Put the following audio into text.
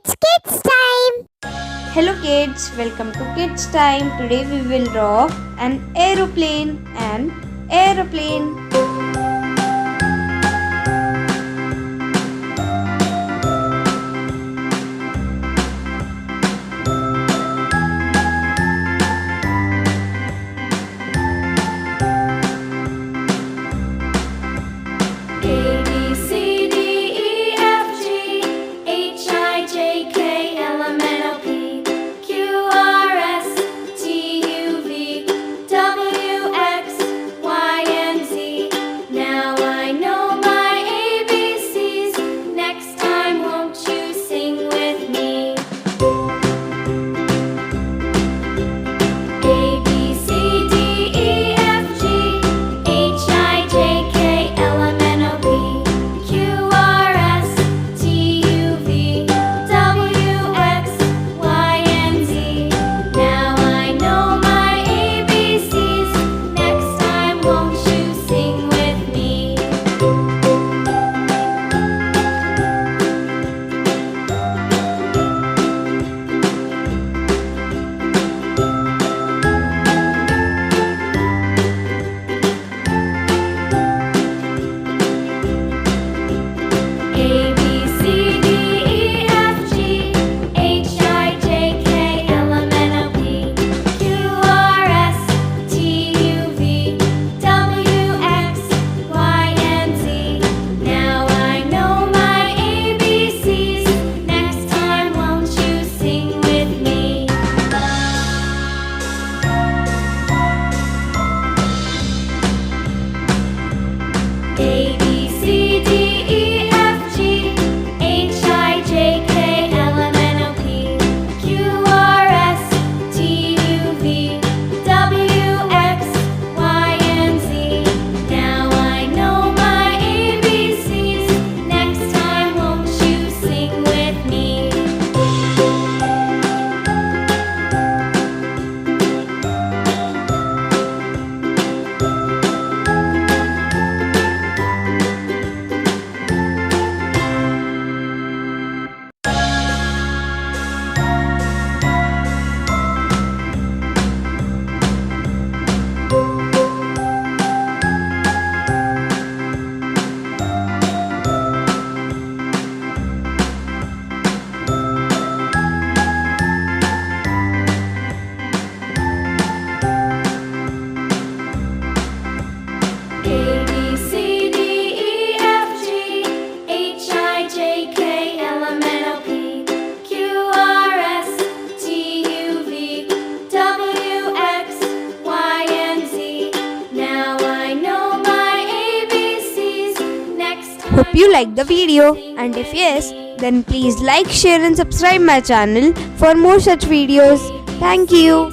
It's kids time. Hello kids, welcome to Kids Time. Today we will draw an aeroplane. A, B, C, D, E, F, G, H, I, J, K, L, M, N, O, P, Q, R, S, T, U, V, W, X, Y, and Z. Now I know my ABCs. Next time, won't you sing with me? A, B, C, D, E, F, G, H, I, J, K, L, M, N, O, P, Q, R, S, T, U, V, W, X, Y, and Z. Now I know my ABCs. Next time, won't you sing with me? A, B, C, D, E, F, G, H, I, J, K, L, M, N, O, P, Q, R, S, T, U, V, W, X, Y, and Z. Now I know my ABCs. Next time, won't you sing with me? A, B, C, D, E, F, G, H, I, J, K, L, M, N, O, P, Q, R, S, T, U, V, W, X, Y, and Z. Now I know my ABCs. Next time, won't you sing with me? A, B, C, D, E, F, G, H, I, J, K, L, M, N, O, P, Q, R, S, T, U, V, W, X, Y, and Z. Now I know my ABCs. Next time. Hope you like the video, and if yes, then please like, share and subscribe my channel for more such videos. Thank you.